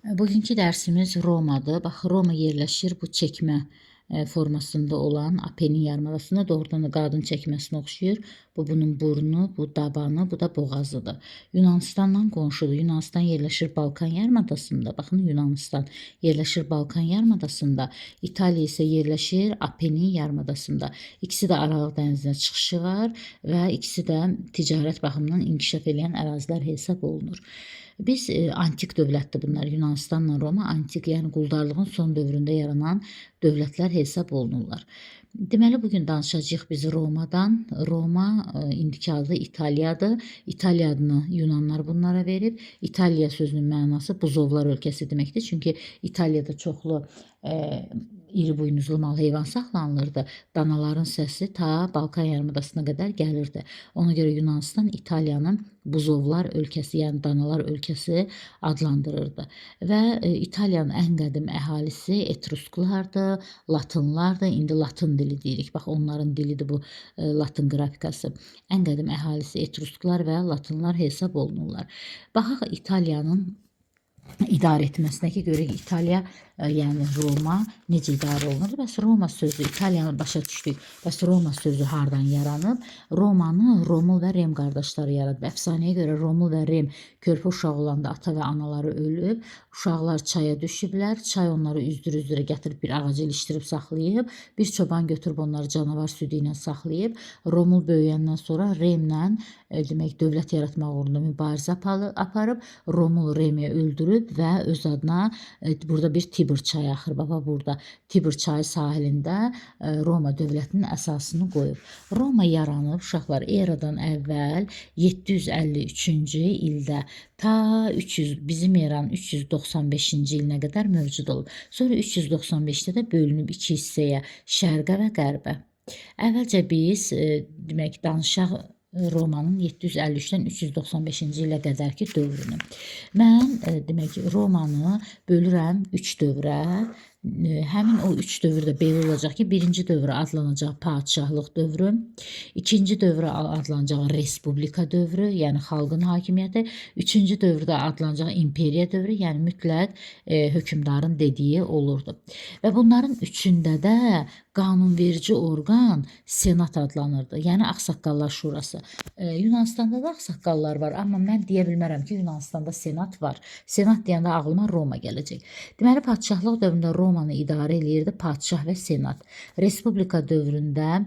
Bugünkü dərsimiz Romadır. Bax, Roma yerləşir bu çəkmə formasında olan Apenin yarımadasında, doğrudan da qadın çəkməsinə oxşayır. Bu bunun burnu, bu dabanı, bu da boğazıdır. Yunanistanla qonşudur. Yunanistan yerləşir Balkan yarımadasında. Baxın, Yunanistan yerləşir Balkan yarımadasında. İtaliya isə yerləşir Apenin yarımadasında. İkisi də Aralıq dənizinə çıxışı var və ikisi də ticarət baxımından inkişaf edən ərazilər hesab olunur. Biz antik dövlətdir bunlar. Yunanistanla Roma antik, yəni quldarlığın son dövründə yaranan dövlətlər hesab olunurlar. Deməli, bugün danışacağıq biz Romadan. Roma indiki adı İtaliyadır. İtaliya adını Yunanlar bunlara verib. İtaliya sözünün mənası buzovlar ölkəsi deməkdir. Çünki İtaliyada çoxlu iri buynuzlu mal heyvan saxlanılırdı. Danaların səsi ta Balkan yarımadasına qədər gəlirdi. Ona görə Yunanistan İtaliyanın buzovlar ölkəsi, yəni danalar ölkəsi adlandırırdı. Və İtaliyanın ən qədim əhalisi Etrusklardır, Latınlardır. İndi Latın dili deyirik. Bax, onların dilidir bu Latın qrafikası. Ən qədim əhalisi Etrusklar və Latınlar hesab olunurlar. Baxaq İtaliyanın idarə etməsinə ki, görək İtaliya, yəni Roma necə idarə olunur? Bəs Roma sözü, İtaliyanı başa düşdük. Bəs Roma sözü hardan yaranıb? Romanı Romul və Rem qardaşları yaradıb. Əfsanəyə görə Romul və Rem körpə uşaq olanda ata və anaları ölüb. Uşaqlar çaya düşüblər. Çay onları üzdürə-üzdürə gətirib bir ağaca ilişdirib saxlayıb. Bir çoban götürüb onları canavar südü ilə saxlayıb. Romul böyüyəndən sonra Remlə demək dövlət yaratmaq uğrunda mübarizə aparıb. Romul Remi öldürüb və öz adına burada bir Tiber çayı axır. Baba, burada Tiber çayı sahilində Roma dövlətinin əsasını qoyub. Roma yaranıb uşaqlar eradan əvvəl 753-cü ildə ta 300 bizim eranın 395-ci ilinə qədər mövcud olub. Sonra 395-də də bölünüb iki hissəyə, şərqə və qərbə. Əvvəlcə biz demək danışaq Romanın 753-dən 395-ci ilə qədərki dövrünü. Mən demək Romanı bölürəm 3 dövrə. Həmin o 3 dövrdə belə olacaq ki, birinci dövrə adlanacaq padşahlıq dövrü, ikinci dövrə adlanacaq respublika dövrü, yəni xalqın hakimiyyəti, üçüncü dövrdə adlanacaq imperiya dövrü, yəni mütləq hökmdarın dediyi olurdu. Və bunların üçündə də qanunverici orqan senat adlanırdı, yəni Ağsaqqallar Şurası. Yunanistanda da ağsaqqallar var, amma mən deyə bilmərəm ki, Yunanistanda senat var. Senat deyəndə ağlıma Roma gələcək. Deməli, padşahlıq dövründə Romanı idarə eləyirdi padşah və senat. Respublika dövründə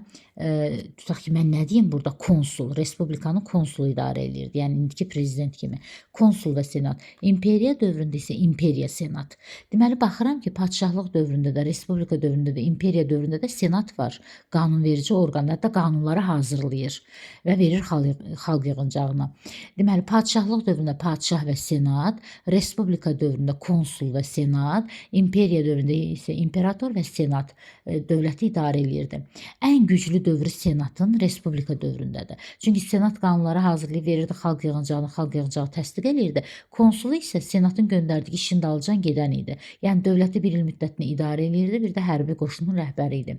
tutaq ki, mən nə deyim burada, konsul, respublikanı konsul idarə eləyirdi. Yəni indiki prezident kimi. Konsul və senat. İmperiya dövründə isə imperiya senat. Deməli, baxıram ki, padşahlıq dövründə də, respublika dövründə də, imperiya dövründə də senat var. Qanunverici orqanlar da qanunları hazırlayır və verir xalq yığıncağına. Deməli, padşahlıq dövründə padşah və senat, respublika dövründə konsul və senat, imperiya dövründə isə imperator və senat dövləti idarə eləyirdi. Ən güclü dövrü senatın respublika dövründədir. Çünki senat qanunları hazırlayıb verirdi xalq yığıncağına, xalq yığıncağı təsdiq eləyirdi. Konsulu isə senatın göndərdiyi işin dalıncan gedən idi. Yəni dövləti bir il müddətini idarə eləyirdi, bir də hərbi qoşunun rəhbəri idi.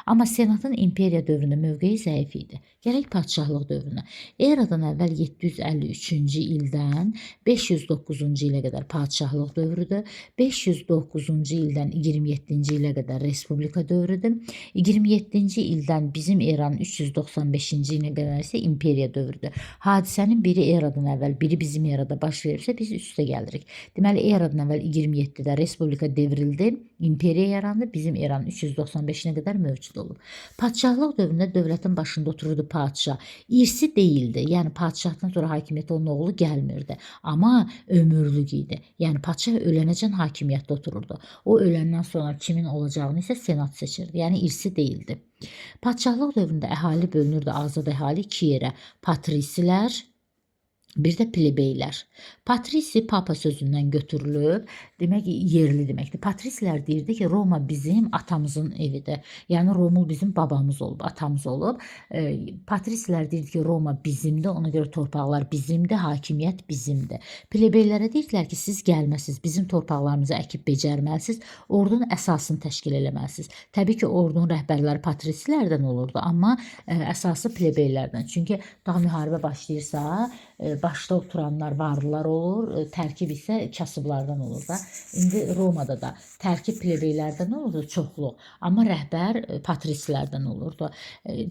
Amma senatın imperiya dövründə mövqeyi zəif idi. Gələk padşahlıq dövrünə. Eradan əvvəl 753-cü ildən 509-cu ilə qədər padşahlıq dövrüdür. 509-cu ildən 27-ci ilə qədər respublika dövrüdür. 27-ci ildən bizim eranın 395-ci ilə qədər isə imperiya dövrüdür. Hadisənin biri eradan əvvəl, biri bizim erada baş verirsə biz üstə gəlirik. Deməli, eradan əvvəl 27-də respublika devrildi, imperiya yarandı, bizim eranın 395-nə qədər mövcud olub. Padşahlıq dövründə dövlətin başında otururdu padşah. İrsi deyildi, yəni padşahdan sonra hakimiyyət onun oğlu gəlmirdi. Amma ömürlük idi. Yəni padşah ölənəcən hakimiyyətdə otururdu. O öləndən sonra kimin olacağını isə senat seçirdi. Yəni irsi deyildi. Padşahlıq dövründə əhali bölünürdü azad əhali iki yerə. Patrisilər, bir də plebeylər. Patrisi papa sözündən götürülüb, demək yerli deməkdir. Patrislər deyirdi ki, Roma bizim atamızın evidir. Yəni Romul bizim babamız olub, atamız olub. Patrislər deyirdi ki, Roma bizimdir, ona görə torpaqlar bizimdir, hakimiyyət bizimdir. Plebeylərə deyirdilər ki, siz gəlməsiz, bizim torpaqlarımızı əkib becərməlisiniz, ordunun əsasını təşkil eləməlisiniz. Təbii ki, ordunun rəhbərləri patrislərdən olurdu, amma əsası plebeylərdən. Çünki daha müharibə başlayırsa, başda oturanlar varlılar olur, tərkib isə kasıblardan olur da. İndi Romada da tərkib plebeylərdən olurdu çoxluq, amma rəhbər patrislərdən olurdu.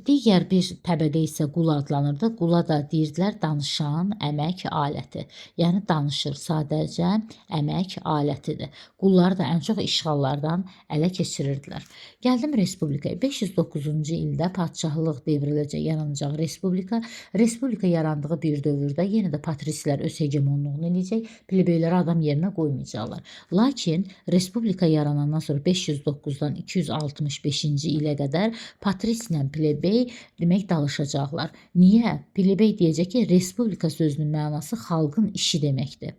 Digər bir təbəqə isə qula adlanırdı. Qula da deyirdilər danışan əmək aləti. Yəni danışır, sadəcə əmək alətidir. Qulları da ən çox işğallardan ələ keçirirdilər. Gəldim respublikaya. 509-cu ildə padşahlıq devriləcək, yaranacaq respublika. Respublika yarandığı bir dövrdə yenə də patrislər öz hegemonluğunu eləyəcək, plebeyləri adam yerinə qoymayacaqlar. Lakin respublika yaranandan sonra 509-dan 265-ci ilə qədər patrislə plebey demək danışacaqlar. Niyə? Plebey deyəcək ki, respublika sözünün mənası xalqın işi deməkdir.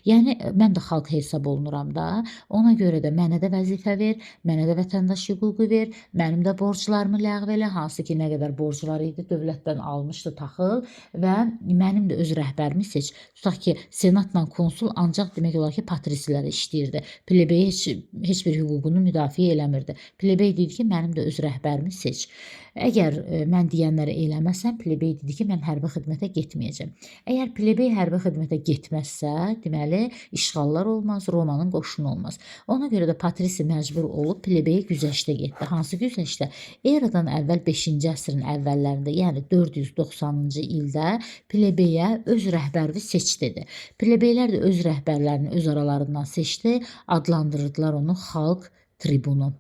Yəni mən də xalq hesab olunuram da. Ona görə də mənə də vəzifə ver, mənə də vətəndaş hüququ ver, mənim də borclarımı ləğv elə, hansı ki, nə qədər borc var idi, dövlətdən almışdı taxıl və mənim də öz rəhbərimi seç. Tutaq ki, senatla konsul ancaq demək olar ki, patrislərə işləyirdi. Plebey heç bir hüququnu müdafiə eləmirdi. Plebey dedi ki, mənim də öz rəhbərimi seç. Əgər mən deyənləri eləməsəm, plebey dedi ki, mən hərbi xidmətə getməyəcəm. Əgər plebey hərbi xidmətə getməzsə, deməli, işğallar olmaz, Romanın qoşunu olmaz. Ona görə də patrisi məcbur olub plebeyə güzəştə getdi. Hansı güzəştə? Eradan əvvəl 5-ci əsrin əvvəllərində, yəni 490-cı ildə plebeyə öz rəhbərini seç dedi. Plebeylər də öz rəhbərlərini öz aralarından seçdi, adlandırdılar onu xalq tribunu.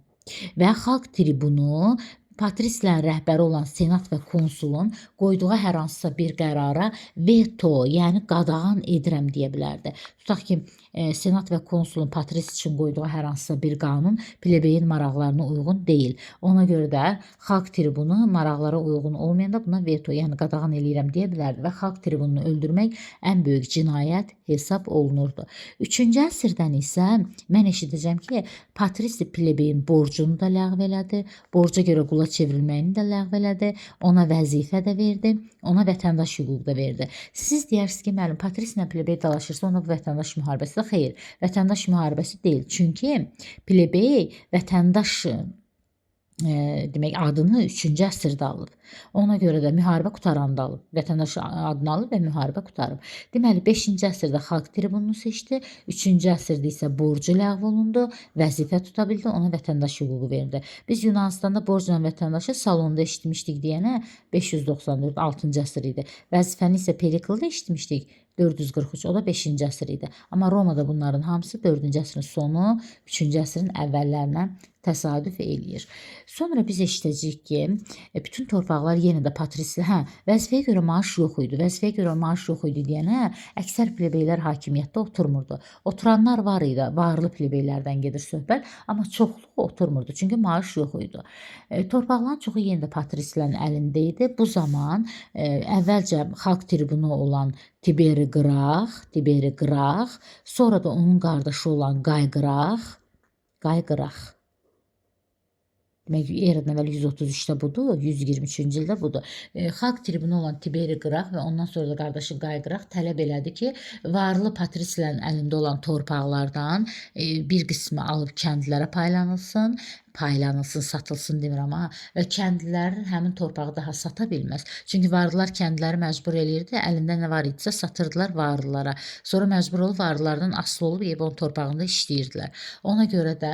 Və xalq tribunu patrislərin rəhbəri olan senat və konsulun qoyduğu hər hansısa bir qərara veto, yəni qadağan edirəm deyə bilərdi. Tutaq ki, senat və konsulun patris üçün qoyduğu hər hansısa bir qanun plebeyin maraqlarına uyğun deyil. Ona görə də xalq tribunu maraqlara uyğun olmayanda buna veto, yəni qadağan eləyirəm deyə bilərdi və xalq tribununu öldürmək ən böyük cinayət hesab olunurdu. 3-cü əsrdən isə mən eşidəcəm ki, patrisi plebeyin borcunu da ləğv elədi, borca görə qula çevrilməyini də ləğv elədi, ona vəzifə də verdi, ona vətəndaş hüquq da verdi. Siz deyərsiniz ki, müəllim, patrislə plebey dalaşırsa, ona bu vətəndaş müharibəsi də xeyr. Vətəndaş müharibəsi deyil. Çünki plebey vətəndaş demək adını 3-cü əsrdə alıb. Ona görə də müharibə qutaranda alıb. Vətəndaş adını alıb və müharibə qutarıb. Deməli 5-ci əsrdə xalq tribununu seçdi, 3-cü əsrdə isə borcu ləğv olundu, vəzifə tuta bildi, ona vətəndaş hüququ verdi. Biz Yunanistanda borcla vətəndaşı salonda eşitmişdik deyənə 594 6-cı əsr idi. Vəzifəni isə Periklda eşitmişdik 443, o da 5-ci əsr idi. Amma Romada bunların hamısı 4-cü əsrin sonu, 3-cü əsrin əvvəllərinə təsadüf eləyir. Sonra biz eşidəcəyik ki, bütün torpaqlar yenə də patrisli, vəzifəyə görə maaş yox idi. Vəzifəyə görə maaş yox idi deyənə əksər plebeylər hakimiyyətdə oturmurdu. Oturanlar var idi, varlı plebeylərdən gedir söhbət, amma çoxluğu oturmurdu, çünki maaş yox idi. Torpaqların çoxu yenə də patrislərin əlində idi. Bu zaman əvvəlcə xalq tribunu olan Tiberi Qraq, sonra da onun qardaşı olan Qay Qraq. Demək, eradan əvvəl 133-də budur, 123-cü ildə budur. Xalq tribunu olan Tiberi Qraq və ondan sonra da qardaşı Qay Qraq tələb elədi ki, varlı patrislərin əlində olan torpaqlardan bir qismi alıb kəndlərə paylanılsın, satılsın demirəm ha, və kəndlilər həmin torpağı daha sata bilməz. Çünki varlılar kəndləri məcbur eləyirdi, əlində nə var idisə satırdılar varlılara. Sonra məcbur olub varlılardan asılı olub onun torpağında işləyirdilər. Ona görə də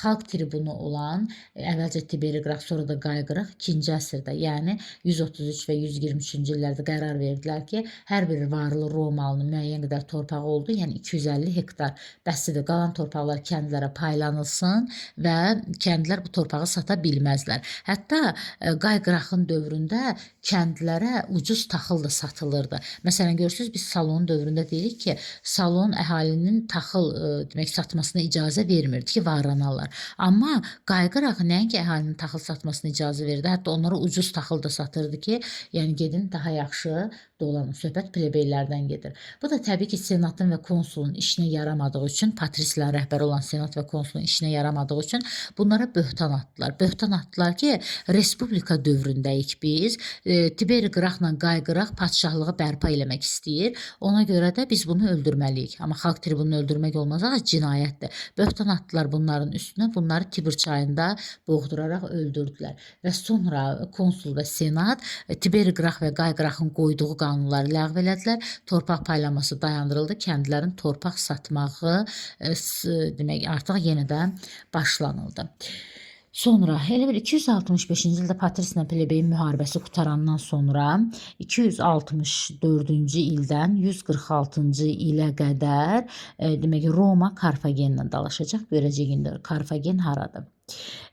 xalq tribunu olan əvvəlcə Tiberi Qraq, sonra da Qay Qraq 2-ci əsrdə, yəni 133 və 123-cü illərdə qərar verdilər ki, hər bir varlı Romalının müəyyən qədər torpağı oldu, yəni 250 hektar bəsidir. Qalan torpaqlar kəndlərə paylanılsın və kəndlər bu torpağı sata bilməzlər. Hətta Qay Qraqın dövründə kəndlərə ucuz taxıl da satılırdı. Məsələn, görürsünüz, biz Salon dövründə deyirik ki, Salon əhalinin taxıl demək satmasına icazə vermirdi ki, varlanarlar. Amma Qay Qraq nəinki əhalinin taxıl satmasına icazə verdi, hətta onlara ucuz taxıl da satırdı ki, yəni gedin daha yaxşı dolanın. Söhbət plebeylərdən gedir. Bu da təbii ki, senatın və konsulun işinə yaramadığı üçün, patrislər rəhbəri olan senat və konsulun işinə yaramadığı üçün bunlara böhtan atdılar. Böhtan atdılar ki, respublika dövründəyik biz. Tiberi Qraqla Qay Qraq padşahlığı bərpa eləmək istəyir. Ona görə də biz bunu öldürməliyik. Amma xalq tribununu öldürmək olmaz, cinayətdir. Böhtan atdılar bunların üstünə. Bunları Tibr çayında boğdular. yağdıraraq öldürdülər və sonra konsul və senat Tiberi Qrah və Qay Qrahın qoyduğu qanunları ləğv elədilər. Torpaq paylaması dayandırıldı. Kəndlilərin torpaq satmağı demək artıq yenidən başlanıldı. Sonra elə bir 265-ci ildə Patrislə plebeyin müharibəsi qutarandan sonra 264-cü ildən 146-cı ilə qədər demək Roma Karfagenlə dalaşacaq. Görəcək indi Karfagen haradır.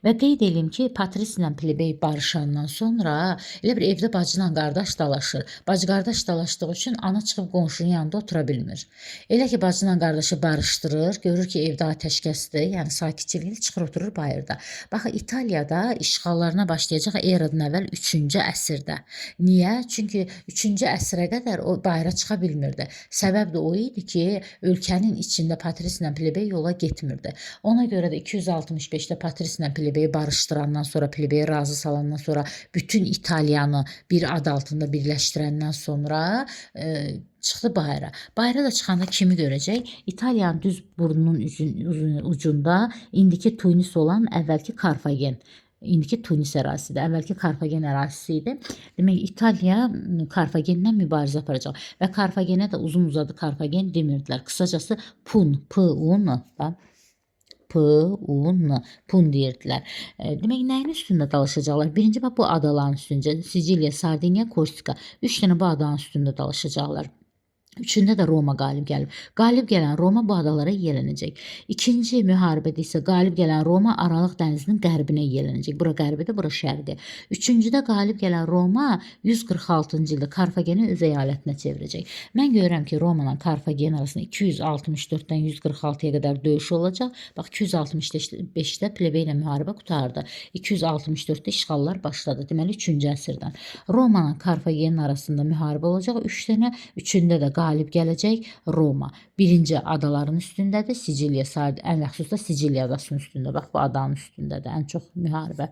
Və qeyd edeyim ki, Patris ilə plebey barışandan sonra elə bir evdə bacı ilə qardaş dalaşır. Bacı qardaş dalaşdığı üçün ana çıxıb qonşunun yanında otura bilmir. Elə ki, bacı ilə qardaşı barışdırır, görür ki, evdə atəşkəsdir, yəni sakitçilikdir, çıxır oturur bayırda. Baxın, İtaliyada işğallarına başlayacaq eradan əvvəl 3-cü əsrdə. Niyə? Çünki 3-cü əsrə qədər o bayıra çıxa bilmirdi. Səbəb də o idi ki, ölkənin içində Patris ilə plebey yola getmirdi. Ona görə də 265-də Patris ilə plebeyi barışdırandan sonra, plebeyi razı salandan sonra, bütün İtaliyanı bir ad altında birləşdirəndən sonra çıxdı bayıra. Bayıra da çıxanda kimi görəcək? İtaliyanın düz burnunun ucunda indiki Tunis olan əvvəlki Karfagen. İndiki Tunis ərazisidir. Əvvəlki Karfagen ərazisi idi. Demək, İtaliya Karfagenlə mübarizə aparacaq. Və Karfagenə də uzun-uzadı Karfagen demirdilər. Qısacası Pun, P-U-N da. Pun deyirdilər. Demək, nəyin üstündə dalaşacaqlar? Birinci bu adaların üstündə, Siciliya, Sardiniya, Korsika. 3 dənə bu adaların üstündə dalaşacaqlar. Üçündə də Roma qalib gəlib. Qalib gələn Roma bu adalara yiyələnəcək. İkinci müharibədə isə qalib gələn Roma Aralıq dənizinin qərbinə yiyələnəcək. Bura qərbidir, bura şərqi. Üçüncüdə qalib gələn Roma 146-cı ildə Karfageni öz əyalətinə çevirəcək. Mən görürəm ki, Roma ilə Karfagen arasında 264-dən 146-ya qədər döyüş olacaq. Bax, 265-də plebey ilə müharibə qutardı. 264-də işğallar başladı. Deməli, 3-cü əsrdən. Roma ilə Karfagenin arasında müharibə olacaq. 3 dənə, üçündə də qalib gələcək Roma. Birinci adaların üstündədir. Siciliya, ən məxsus da Siciliya adasının üstündə. Bax, bu adanın üstündədir ən çox müharibə.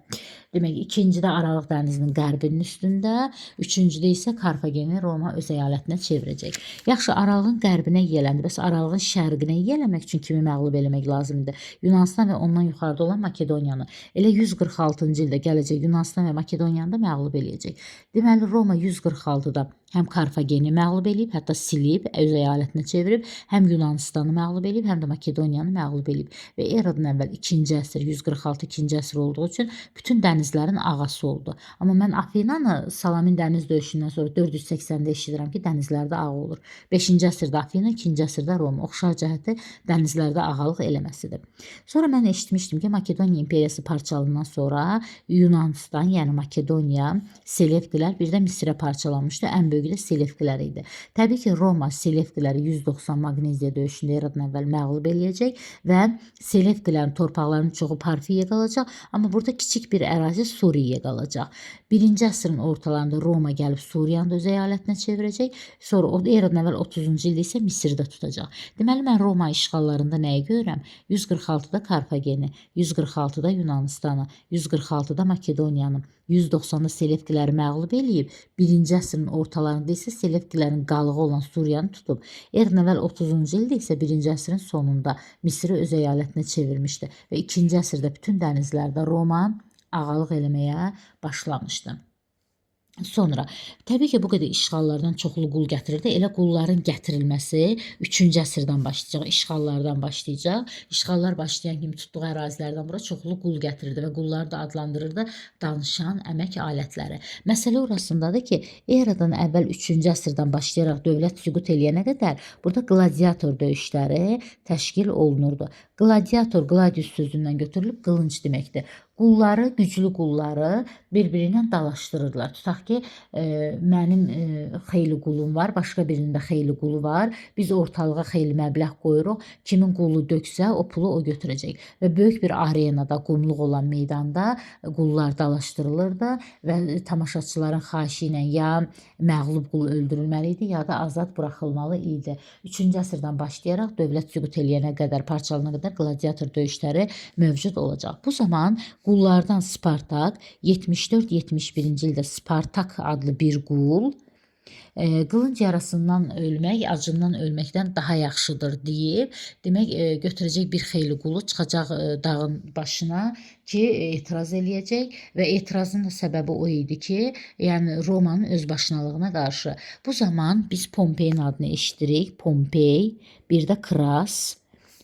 Demək, ikincidə Aralıq dənizinin qərbinin üstündə, üçüncüdə isə Karfageni Roma öz əyalətinə çevirəcək. Yaxşı, Aralığın qərbinə yiyələndi. Bəs Aralığın şərqinə yiyələmək üçün kimi məğlub eləmək lazımdır? Yunanistan və ondan yuxarıda olan Makedoniyanı. Elə 146-cı ildə gələcək Yunanistan və Makedoniyanı da məğlub eləyəcək. Deməli, Roma 146-da həm Karfageni məğlub eləyib, hətta silib, öz əyalətinə çevirib, həm Yunanistanı məğlub eləyib, həm də Makedoniyanı məğlub eləyib. Və eradan əvvəl 2-ci əsr, 146 2-ci əsr olduğu üçün bütün dənizlərin ağası oldu. Amma mən Afinanı Salamin dəniz döyüşündən sonra 480-də eşidirəm ki, dənizlərdə ağa olur. 5-ci əsrdə Afina, 2-ci əsrdə Roma. Oxşar cəhəti dənizlərdə ağalıq eləməsidir. Sonra mən eşitmişdim ki, Makedoniya imperiyası parçalandan sonra Yunanistan, yəni Makedoniya, Selevkilər bir də Misirə parçalanmışdı. Ən böyük də Selevkilər idi. Təbii ki, Roma Selevkiləri 190 Magneziya döyüşündə eradan əvvəl məğlub eləyəcək və Selevkilərin torpaqlarının çoxu Parfiyaya qalacaq, amma burada kiçik bir ərazi Suriyaya qalacaq. 1-ci əsrin ortalarında Roma gəlib Suriyanı da öz əyalətinə çevirəcək. Sonra o eradan əvvəl 30-cu ildə isə Misirdə tutacaq. Deməli, mən Roma işğallarında nəyi görürəm? 146-da Karfageni, 146-da Yunanistanı, 146-da Makedoniyanı, 190-da Selevkiləri məğlub eləyib, 1-ci əsrin ortalarında isə Selevkilərin qalığı olan Suriyanı tutub. Eradan əvvəl 30-cu ildə isə 1-ci əsrin sonunda Misiri öz əyalətinə çevirmişdi və 2-ci əsrdə bütün dənizlərdə Roma ağalıq eləməyə başlamışdı. Sonra, təbii ki, bu qədər işğallardan çoxlu qul gətirirdi. Elə qulların gətirilməsi 3-cü əsrdən başlayacaq, işğallardan başlayacaq. İşğallar başlayan kimi tutduğu ərazilərdən bura çoxlu qul gətirirdi və qulları da adlandırırdı danışan əmək alətləri. Məsələ orasındadır ki, eradan əvvəl 3-cü əsrdən başlayaraq dövlət süqut eləyənə qədər burada qladiator döyüşləri təşkil olunurdu. Qladiator, gladius sözündən götürülüb qılınc deməkdir. Qulları, güclü qulları bir-birinə dalaşdırırlar. Tutaq ki, mənim xeyli qulum var, başqa birinin də xeyli qulu var. Biz ortalığa xeyli məbləğ qoyuruq. Kimin qulu döksə, o pulu o götürəcək. Və böyük bir arenada, qumluq olan meydanda qullar dalaşdırılırdı və tamaşaçıların xahişi ilə ya məğlub qul öldürülməli idi, ya da azad buraxılmalı idi. 3-cü əsrdən başlayaraq dövlət süqut eləyənə qədər, parçalana qədər qladiator döyüşləri mövcud olacaq. Bu zaman qullardan Spartak 74-71-ci ildə Spartak adlı bir qul Qılınc yarasından ölmək acından ölməkdən daha yaxşıdır deyib. Demək, götürəcək bir xeyli qulu çıxacaq dağın başına ki, etiraz eləyəcək və etirazın da səbəbi o idi ki, yəni Romanın özbaşınalığına qarşı. Bu zaman biz Pompeyin adını eşidirik. Pompey, bir də Kras.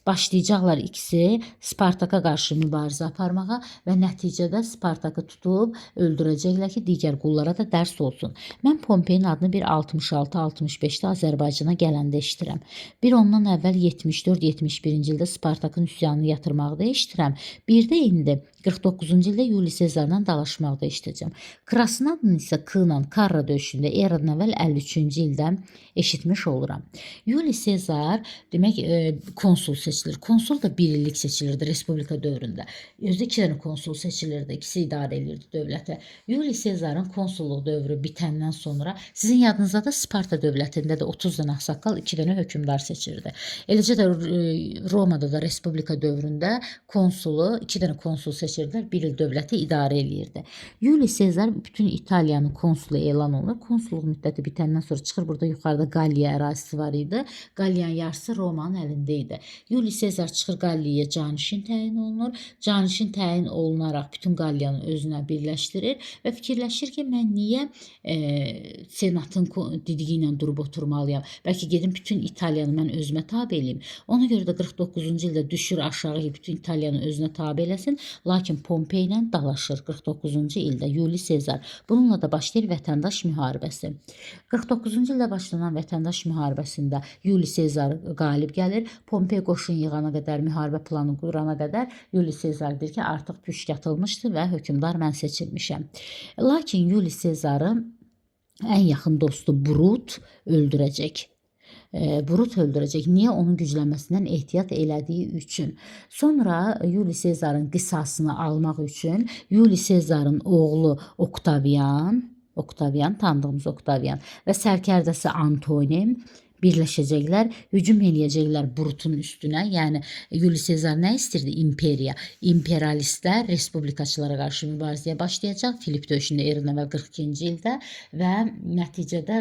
Başlayacaqlar ikisi Spartaka qarşı mübarizə aparmağa və nəticədə Spartakı tutub öldürəcəklər ki, digər qullara da dərs olsun. Mən Pompeyin adını bir 66-65-də Azərbaycana gələndə eşidirəm. Bir ondan əvvəl 74-71-ci ildə Spartakın üsyanını yatırmaqda eşidirəm. Bir də indi 49-cu ildə Yuli Sezarla dalaşmaqda eşidəcəm. Krasın adını isə K-la Karra döyüşündə eradan əvvəl 53-cü ildə eşitmiş oluram. Yuli Sezar demək konsul seçilir. Konsul da bir illik seçilirdi Respublika dövründə. Özdə 2 dənə konsul seçilirdi. İkisi idarə edirdi dövləti. Yuli Sezarın konsulluq dövrü bitəndən sonra sizin yadınızda da Sparta dövlətində də 30 dənə ağsaqqal, 2 dənə hökmdar seçirdi. Eləcə də Romada da Respublika dövründə konsulu, 2 dənə konsul seçirdilər, bir il dövləti idarə eləyirdi. Yuli Sezar bütün İtaliyanın konsulu elan olunur. Konsulluq müddəti bitəndən sonra çıxır, burada yuxarıda Qalliya ərazisi var idi. Qalliyanın yarısı Romanın əlində idi. Yuli Sezar çıxır Qalliyaya canişin təyin olunur. Canişin təyin olunaraq bütün Qalliyanı özünə birləşdirir və fikirləşir ki, mən niyə senatın dediyi ilə durub oturmalıyam? Bəlkə gedim bütün İtaliyanı mən özümə tabe eləyim. Ona görə də 49-cu ildə düşür aşağı bütün İtaliyanı özünə tabe eləsin. Lakin Pompey ilə dalaşır 49-cu ildə Yuli Sezar. Bununla da başlayır vətəndaş müharibəsi. 49-cu ildə başlanan vətəndaş müharibəsində Yuli Sezar qalib gəlir. Pompey qoşun yığana qədər, müharibə planı qurana qədər Yuli Sezar deyir ki, artıq püşk atılmışdı və hökmdar mən seçilmişəm. Lakin Yuli Sezarı ən yaxın dostu Brut öldürəcək. Brut öldürəcək. Niyə? Onun güclənməsindən ehtiyat elədiyi üçün. Sonra Yuli Sezarın qisasını almaq üçün Yuli Sezarın oğlu Oktavian, tanıdığımız Oktavian və sərkərdəsi Antoni birləşəcəklər, hücum eləyəcəklər Brutun üstünə. Yəni Yuli Sezar nə istirdi? İmperiya. İmperialistlər respublikaçılara qarşı mübarizəyə başlayacaq. Filip döyüşündə eradan əvvəl 42-ci ildə və nəticədə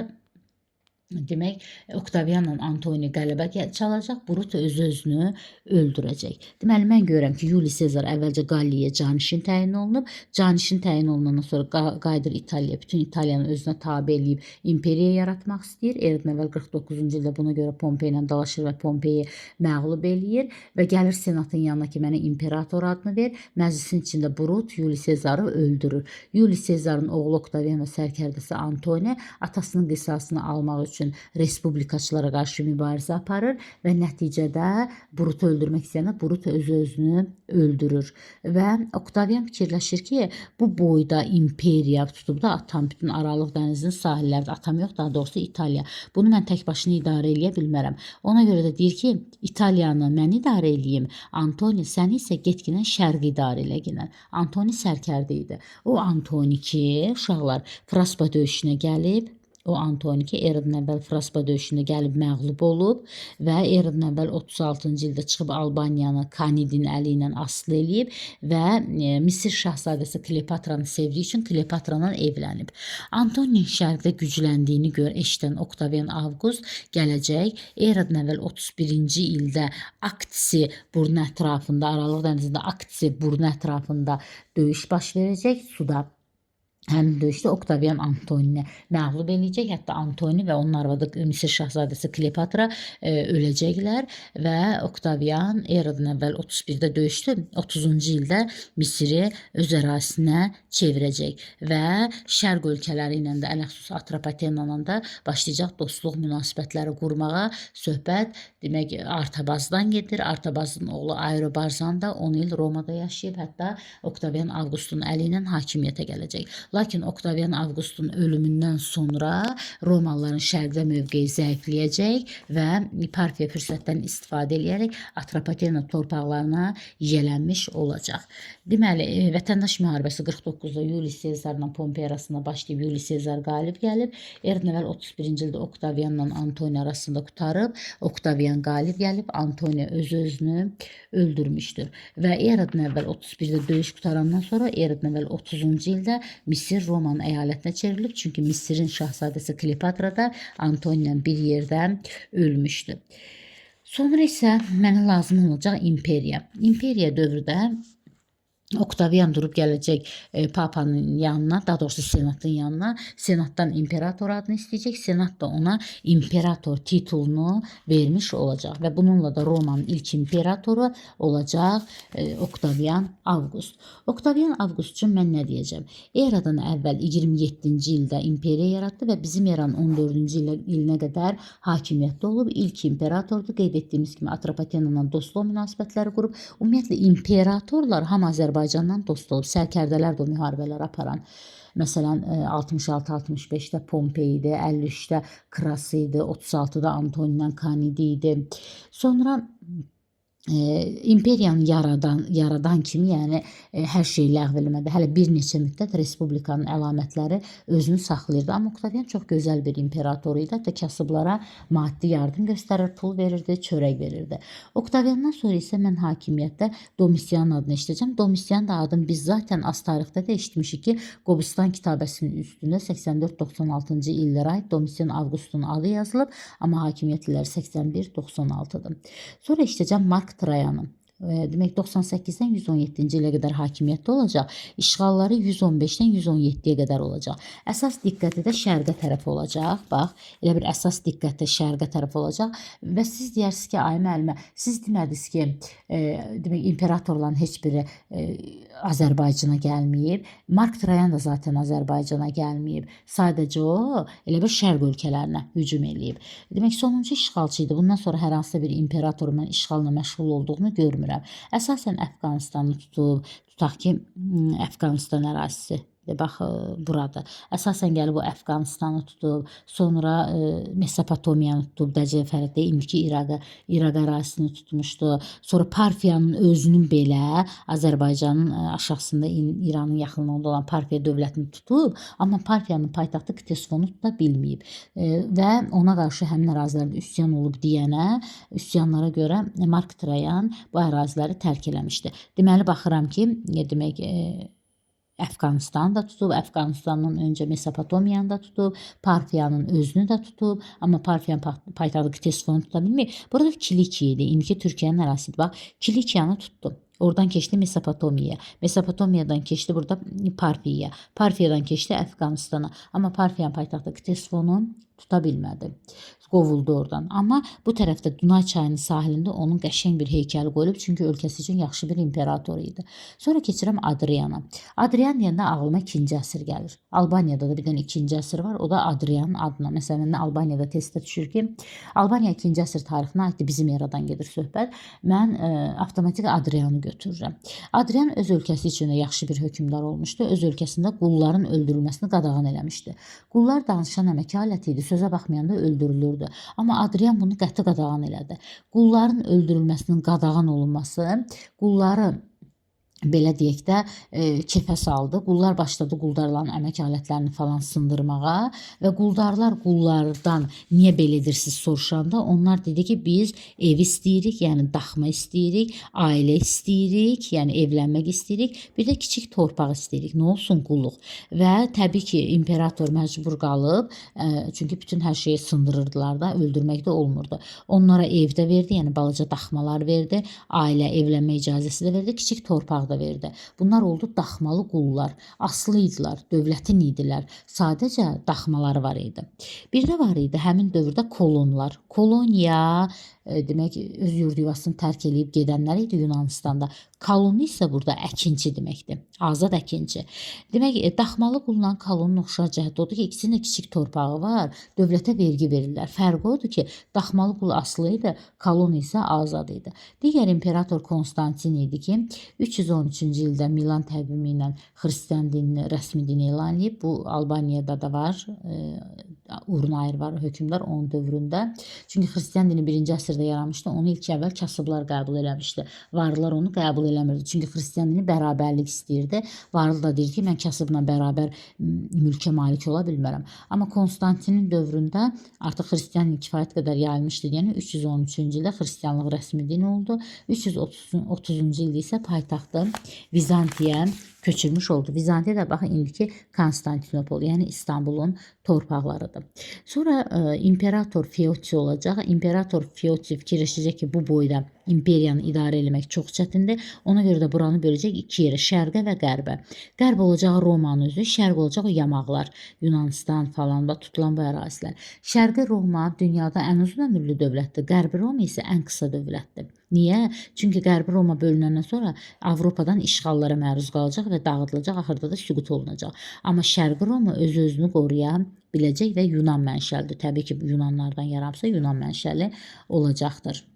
demək, Oktavianla Antoni qələbə çalacaq, Brut öz-özünü öldürəcək. Deməli, mən görürəm ki, Yuli Sezar əvvəlcə Qalliyaya canişin təyin olunub. Canişin təyin olunandan sonra qayıdır İtaliyaya, bütün İtaliyanı özünə tabe eləyib imperiya yaratmaq istəyir. Eradan əvvəl 49-cu ildə buna görə Pompey ilə dalaşır və Pompeyi məğlub eləyir və gəlir senatın yanına ki, mənə imperator adını ver. Məclisin içində Brut Yuli Sezarı öldürür. Yuli Sezarın oğlu Oktavian və sərkərdəsi Antoni atasının qisasını almaq üçün respublikaçılara qarşı mübarizə aparır və nəticədə Brutu öldürmək istəyəndə Brut öz-özünü öldürür. Və Oktavian fikirləşir ki, bu boyda imperiya tutub da atam bütün Aralıq dənizinin sahillərində, atam yox, daha doğrusu İtaliya. Bunu mən tək başına idarə eləyə bilmərəm. Ona görə də deyir ki, İtaliyanı mən idarə eləyim, Antoni sən isə getginən şərqi idarə eləginən. Antoni sərkərdə idi. O Antoni ki, uşaqlar Fraspa döyüşünə gəlib, o Antoni ki, eradan əvvəl Fraspa döyüşündə gəlib məğlub olub və eradan əvvəl 36-cı ildə çıxıb Albaniyanı Kanidin əli ilə asılı eləyib və Misir şahzadəsi Kleopatranı sevdiyi üçün Kleopatranla evlənib. Antoni şərqdə gücləndiyini eşidən Oktavian Avqust gələcək. Eradan əvvəl 31-ci ildə Aktisi burnu ətrafında, Aralıq dənizində Aktisi burnu ətrafında döyüş baş verəcək. Suda həmin döyüşdə Oktavian Antoninə məğlub eləyəcək. Hətta Antoni və onun arvadı Misir şahzadəsi Kleopatra öləcəklər və Oktavian eradan əvvəl 31-də döyüşdü. 30-cu ildə Misiri öz ərazisinə çevirəcək və şərq ölkələri ilə də, ələxüsus Atropatenanla da başlayacaq dostluq münasibətləri qurmağa. Söhbət demək Artabazdan gedir. Artabazın oğlu Aerobarzan da 10 il Romada yaşayıb, hətta Oktavian Avqustun əli ilə hakimiyyətə gələcək. Lakin Oktavian Avqustun ölümündən sonra Romalıların şərqdə mövqeyi zəifləyəcək və Parfiya fürsətdən istifadə edərək Atropatena torpaqlarına yiyələnmiş olacaq. Deməli, vətəndaş müharibəsi 49-da Yuli Sezarla Pompey arasında başlayıb, Yuli Sezar qalib gəlib. Eradan əvvəl 31-ci ildə Oktavianla Antoni arasında qutarıb, Oktavian qalib gəlib, Antoni öz-özünü öldürmüşdür. Və eradan əvvəl 31-də döyüş qutarandan sonra eradan əvvəl 30-cu ildə Misir Romanın əyalətinə çevrilib. Çünki Misirin şahzadəsi Kleopatra da Antoniya bir yerdə ölmüşdü. Sonra isə mənə lazım olacaq imperiya. İmperiya dövrdə Oktavian durub gələcək papanın yanına, daha doğrusu senatın yanına. Senatdan imperator adını istəyəcək. Senat da ona imperator titulunu vermiş olacaq və bununla da Romanın ilk imperatoru olacaq Oktavian Avqust. Oktavian Avqust üçün mən nə deyəcəm? Eradan əvvəl 27-ci ildə imperiya yaratdı və bizim eranın 14-cü ilinə qədər hakimiyyətdə olub. İlk imperatordur. Qeyd etdiyimiz kimi Atropatenonla dostluq münasibətləri qurub. Ümumiyyətlə imperatorlar ham Azərbaycandan dost olub. Sərkərdələr də o müharibələr aparan. Məsələn 66-65-də Pompey idi, 53-də Kras idi, 36-da Antonian Canidi idi. Sonra imperiyanı yaradan kimi, yəni hər şeyi ləğv eləmədi. Hələ bir neçə müddət respublikanın əlamətləri özünü saxlayırdı. Amma Oktavian çox gözəl bir imperator idi. Hətta kasıblara maddi yardım göstərir, pul verirdi, çörək verirdi. Oktaviandan sonra isə mən hakimiyyətdə Domisian adını eşidəcəm. Domisian da adını biz zaten az tarixdə də eşitmişik ki, Qobustan kitabəsinin üstündə 84-96-cı illərə aid Domisian Avqustun adı yazılıb, amma hakimiyyət illəri 81-96-dır. Sonra eşidəcəm Mark Trayanı. Demək 98-dən 117-ci ilə qədər hakimiyyətdə olacaq. İşğalları 115-dən 117-yə qədər olacaq. Əsas diqqəti də şərqə tərəf olacaq. Bax, elə bir əsas diqqəti şərqə tərəf olacaq. Və siz deyirsiniz ki, ay müəllimə, siz demədiniz ki, demək imperatorların heç biri Azərbaycana gəlməyib. Mark Trayan da zaten Azərbaycana gəlməyib. Sadəcə o elə bir şərq ölkələrinə hücum eləyib. Demək sonuncu işğalçı idi. Bundan sonra hər hansı bir imperator mən işğalla məşğul olduğunu görmürəm. Əsasən Əfqanistanı tutaq ki, Əfqanistan ərazisi. Bax, burada. Əsasən gəlib o Əfqanistanı tutub, sonra Mesopotamiyanı tutub, Dəcəfərdə indiki İraq ərazisini tutmuşdu. Sonra Parfiyanın özünün belə Azərbaycanın aşağısında İranın yaxınlığında olan Parfiya dövlətini tutub, amma Parfiyanın paytaxtı Ktesifonu tuta bilməyib. Və ona qarşı həmin ərazilərdə üsyan olub deyənə, üsyanlara görə Mark Trayan bu əraziləri tərk eləmişdi. Deməli, baxıram ki, demək, Əfqanistanı da tutub, Əfqanistandan öncə Mesopotamiyanı da tutub, Parfiyanın özünü də tutub, amma Parfiyanın paytaxtı Ktesifonu tuta bilmir. Burada Kilikiya idi, indiki Türkiyənin ərazisidir. Bax, Kilikiyanı tutdu. Oradan keçdi Mesopotamiyaya. Mesopotamiyadan keçdi burada Parfiyaya. Parfiyadan keçdi Əfqanistana. Amma Parfiyanın paytaxtı Ktesifonu tuta bilmədi. Qovuldu oradan. Amma bu tərəfdə Dunay çayının sahilində onun qəşəng bir heykəli qoyulub, çünki ölkəsi üçün yaxşı bir imperator idi. Sonra keçirəm Adriana. Adrian deyəndə ağlıma 2-ci əsr gəlir. Albaniyada da bir dənə 2-ci əsr var. O da Adrianın adına. Məsələn, Albaniyada testdə düşür ki, Albaniya 2-ci əsr tarixinə aiddir, bizim eradan gedir söhbət. Mən avtomatik Adrianı götürürəm. Adrian öz ölkəsi üçün də yaxşı bir hökmdar olmuşdu. Öz ölkəsində qulların öldürülməsini qadağan eləmişdi. Qullar danışan əmək aləti idi, sözə baxmayanda öldürülürdü. Amma Adrian bunu qəti qadağan elədi. Qulların öldürülməsinin qadağan olunması qulları belə deyək də kefə saldı. Qullar başladı quldarların əmək alətlərini falan sındırmağa və quldarlar qullardan niyə belə edirsiniz soruşanda onlar dedi ki, biz ev istəyirik, yəni daxma istəyirik, ailə istəyirik, yəni evlənmək istəyirik, bir də kiçik torpaq istəyirik. Nə olsun qulluq? Və təbii ki, imperator məcbur qalıb, çünki bütün hər şeyi sındırırdılar da, öldürmək də olmurdu. Onlara ev də verdi, yəni balaca daxmalar verdi, ailə evlənmə icazəsi də verdi, kiçik torpaq da verdi. Bunlar oldu daxmalı qullar. Aslı idilər, dövlətin idilər. Sadəcə daxmaları var idi. Bir də var idi həmin dövrdə kolonlar. Koloniya demək öz yurd yuvasını tərk eləyib gedənlər idi Yunanistanda. Koloni isə burada əkinçi deməkdir. Azad əkinçi. Demək, daxmalı qulla kolonun oxşar cəhəti odur ki, ikisinin də kiçik torpağı var, dövlətə vergi verirlər. Fərqi odur ki, daxmalı qul asılı idi, koloni isə azad idi. Digər imperator Konstantin idi ki, 313-cü ildə Milan təqvimi ilə xristian dinini rəsmi din elan edib. Bu Albaniyada da var. Urnayr var, hökmdar onun dövründə. Çünki xristian dini 1-ci əsrdə yaranmışdı. Onu ilk əvvəl kasıblar qəbul eləmişdi. Varlılar onu qəbul eləmirdi. Çünki xristian dini bərabərlik istəyirdi. Varlı da deyir ki, mən kasıbla bərabər mülkə malik ola bilmərəm. Amma Konstantinin dövründə artıq xristian dini kifayət qədər yayılmışdı. Yəni 313-cü ildə xristianlıq rəsmi din oldu. 330-cu ildə isə paytaxtı Vizantiya köçürmüş oldu. Vizantiya da baxın indiki Konstantinopol, yəni İstanbulun torpaqlarıdır. Sonra imperator Feodosij olacaq. İmperator Feodosij fikirləşəcək ki, bu boyda imperiyanı idarə etmək çox çətindir. Ona görə də buranı böləcək iki yerə, şərqə və qərbə. Qərb olacaq Romanın özü, şərq olacaq o yamaqlar, Yunanistan falan və tutulan bu ərazilər. Şərqi Roma dünyada ən uzun ömürlü dövlətdir. Qərbi Roma isə ən qısa dövlətdir. Niyə? Çünki Qərbi Roma bölünəndən sonra Avropadan işğallara məruz qalacaq və dağıdılacaq, axırda da süqut olunacaq. Amma Şərqi Roma öz-özünü qoruya biləcək və Yunan mənşəlidir. Təbii ki, Yunanlardan yaransa Yunan mənşəli olacaqdır.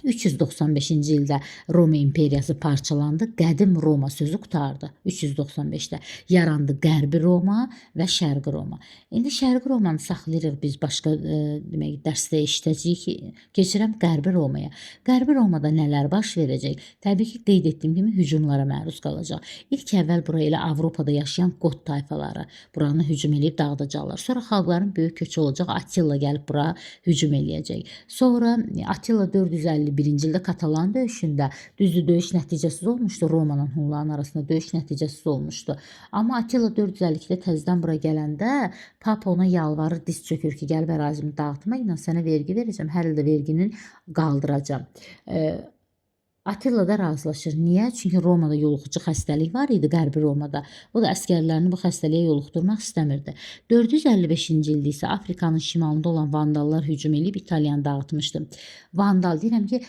395-ci ildə Roma imperiyası parçalandı. Qədim Roma sözü qutardı. 395-də yarandı Qərbi Roma və Şərqi Roma. İndi Şərqi Romanı saxlayırıq biz başqa demək dərsdə eşidəcəyik ki, keçirəm Qərbi Romaya. Qərbi Romada nələr baş verəcək? Təbii ki, qeyd etdiyim kimi hücumlara məruz qalacaq. İlk əvvəl bura elə Avropada yaşayan Qot tayfaları buranı hücum edib dağıdacaqlar. Sonra xalqların böyük köçü olacaq. Attila gəlib bura hücum eləyəcək. Sonra Attila 451-ci ildə Katalan döyüşündə düzdür döyüş nəticəsiz olmuşdu. Romanın Hunların arasında döyüş nəticəsiz olmuşdu. Amma Attila 452-də təzədən bura gələndə Papa ona yalvarır, diz çökür ki, gəlib ərazimi dağıtma ilə sənə vergi verəcəm. Hər ildə verginin qaldıracam. Attila da razılaşır. Niyə? Çünki Romada yoluxucu xəstəlik var idi, Qərbi Romada. O da əsgərlərini bu xəstəliyə yoluxdurmaq istəmirdi. 455-ci ildə isə Afrikanın şimalında olan Vandallar hücum edib İtaliyanı dağıtmışdı. Vandal deyirəm ki,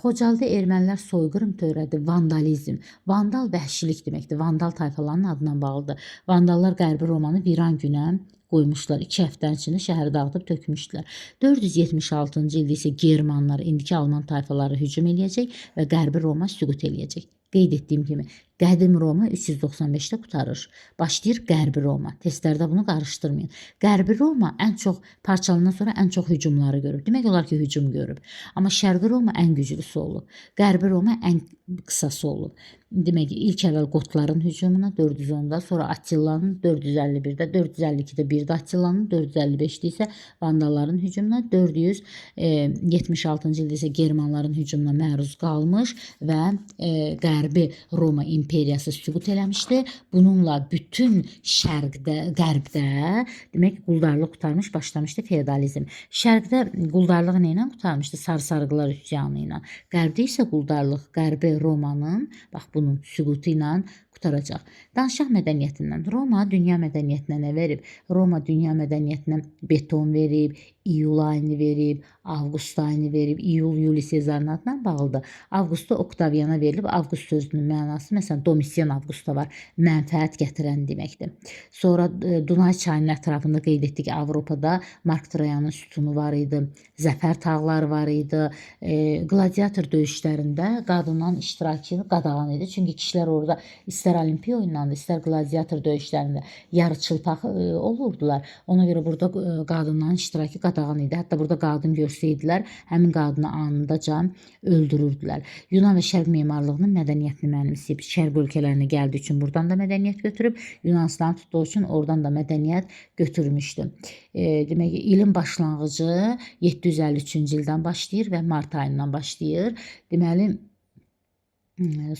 Xocalıda ermənilər soyqırım törədi, vandalizm. Vandal vəhşilik deməkdir. Vandal tayfalarının adından bağlıdır. Vandallar Qərbi Romanı viran günə qoymuşlar. 2 həftənin içində şəhəri dağıdıb tökmüşdülər. 476-cı ildə isə Germanlar, indiki Alman tayfaları hücum eləyəcək və Qərbi Roma süqut eləyəcək. Qeyd etdiyim kimi, Qədim Roma 395-də qutarır. Başlayır Qərbi Roma. Testlərdə bunu qarışdırmayın. Qərbi Roma ən çox parçalandan sonra ən çox hücumları görüb. Demək olar ki, hücum görüb. Amma Şərqi Roma ən güclüsü olub. Qərbi Roma ən qısası olub. Demək ki, ilk əvvəl Qotların hücumuna 410-da, sonra Attilanın 451-də, 452-də bir də Attilanın, 455-də isə Vandalların hücumuna, 476-cı ildə isə Germanların hücumuna məruz qalmış və Qərbi Roma imperiyası süqut eləmişdi. Bununla bütün şərqdə, qərbdə demək ki, quldarlıq qutarmış, başlamışdı feodalizm. Şərqdə quldarlığı nə ilə qutarmışdı? Sarı-sarıqlar üsyanı ilə. Qərbdə isə quldarlıq Qərbi Romanın, bax bunun süqutu ilə qutaracaq. Danışaq mədəniyyətindən. Roma dünya mədəniyyətinə nə verib? Roma dünya mədəniyyətinə beton verib, iyul ayını verib, avqust ayını verib. İyul Yuli Sezarın adından bağlıdır. Avqustu Oktaviyana verilib. Avqust sözünün mənası məsələn Domisian Avqusta var. Mənfəət gətirən deməkdir. Sonra Dunay çayının ətrafında qeyd etdik ki, Avropada Mark Trayanın sütunu var idi. Zəfər tağları var idi. Gladiator döyüşlərində qadınların iştirakı qadağan idi. Çünki kişilər orada istər olimpiya oyunlarında, istər gladiator döyüşlərində yarıçılpaq olurdular. Ona görə burada qadınların iştirakı qadağan idi. Hətta burada qadın görsəydilər, həmin qadını anındaca öldürürdülər. Yunan və Şərq memarlığının mədəniyyətini mənimsəyib, Şərq ölkələrinə gəldiyi üçün buradan da mədəniyyət götürüb, Yunanistanı tutduğu üçün oradan da mədəniyyət götürmüşdü. Demək ki, ilin başlanğıcı 753-cü ildən başlayır və mart ayından başlayır. Deməli,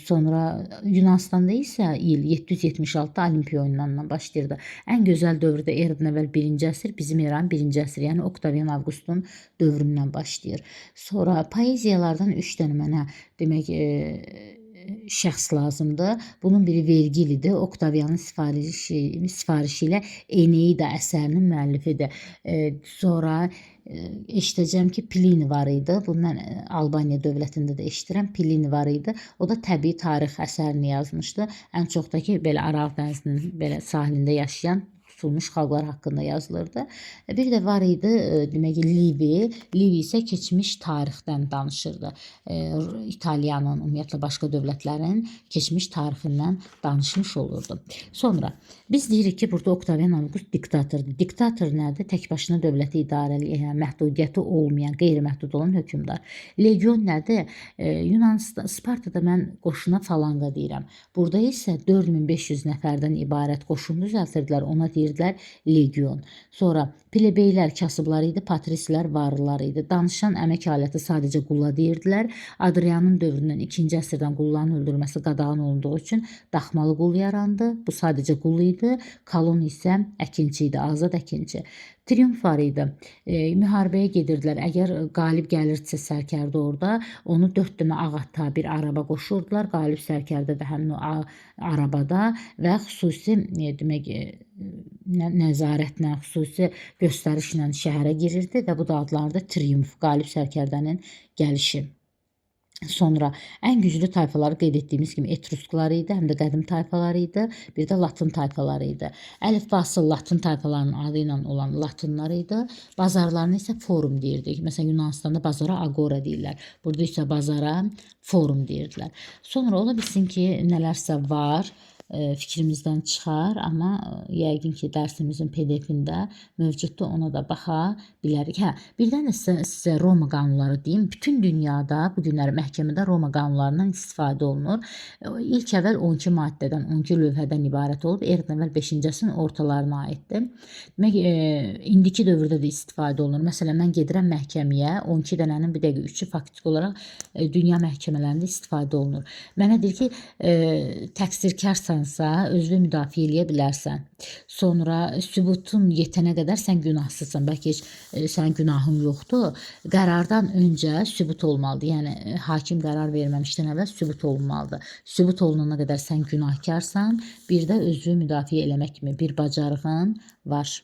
sonra Yunanistanda isə il 776-da Olimpiya oyunlarından başlayırdı. Ən gözəl dövrü də eradan əvvəl 1-ci əsr, bizim eranın 1-ci əsr, yəni Oktavian Avqustun dövründən başlayır. Sonra poeziyalardan 3 dənə mənə demək şəxs lazımdır. Bunun biri Vergilidir. Oktavianın sifarişi ilə Eneida əsərinin müəllifidir. Sonra eşidəcəm ki, Plini var idi. Bundan Albaniya dövlətində də eşidirəm. Plini var idi. O da təbii tarix əsərini yazmışdı. Ən çox da ki, belə Aral dənizinin belə sahilində yaşayan tutulmuş xalqlar haqqında yazılırdı. Bir də var idi, demək ki, Livi. Livi isə keçmiş tarixdən danışırdı. İtaliyanın, ümumiyyətlə başqa dövlətlərin keçmiş tarixindən danışmış olurdu. Sonra biz deyirik ki, burada Oktavian Avqust diktatordur. Diktator nədir? Tək başına dövləti idarə edən, məhdudiyyəti olmayan, qeyri-məhdud olan hökmdar. Legion nədir? Yunanistan, Spartada mən qoşuna falanga deyirəm. Burada isə 4500 nəfərdən ibarət qoşun düzəltirdilər. Ona deyirdilər deyirdilər legion. Sonra plebeylər kasıblar idi, patrislər varlılar idi. Danışan əmək aləti sadəcə qulla deyirdilər. Adrianın dövründən 2-ci əsrdən qulların öldürülməsi qadağan olunduğu üçün daxmalı qul yarandı. Bu sadəcə qul idi. Kolon isə əkinçi idi, azad əkinçi. Triumf var idi. Müharibəyə gedirdilər. Əgər qalib gəlirdisə sərkərdə orada, onu 4 dənə ağ ata bir araba qoşurdular. Qalib sərkərdə də həmin o arabada və xüsusi demək nəzarətlə, xüsusi göstərişlə şəhərə girirdi və bu da adlanırdı triumf, qalib sərkərdənin gəlişi. Sonra ən güclü tayfaları qeyd etdiyimiz kimi Etrusklar idi, həm də qədim tayfalar idi, bir də Latın tayfaları idi. Əlifbası Latın tayfalarının adı ilə olan Latınlar idi. Bazarlarını isə forum deyirdik. Məsələn, Yunanistanda bazara agora deyirlər. Burada isə bazara forum deyirdilər. Sonra ola bilsin ki, nələrsə var, fikrimizdən çıxar, amma yəqin ki, dərsimizin PDF-ində mövcuddur, ona da baxa bilərik. Birdən də sizə Roma qanunları deyim. Bütün dünyada bu günləri məhkəmədə Roma qanunlarından istifadə olunur. İlk əvvəl 12 maddədən, 12 lövhədən ibarət olub, eradan əvvəl 5-ci əsrin ortalarına aiddir. Demək, indiki dövrdə də istifadə olunur. Məsələn, mən gedirəm məhkəməyə, 12 dənənin bir dəqiqə 3-ü faktiki olaraq dünya məhkəmələrində istifadə olunur. Mənə deyir ki, təqsirkarsansa, özünü müdafiə eləyə bilərsən. Sonra sübutun yetənə qədər sən günahsızsan. Bəlkə heç sənin günahın yoxdur. Qərardan öncə sübut olmalıdır. Yəni hakim qərar verməmişdən əvvəl sübut olunmalıdır. Sübut olunana qədər sən günahkarsan. Bir də özünü müdafiə eləmək kimi bir bacarığın var.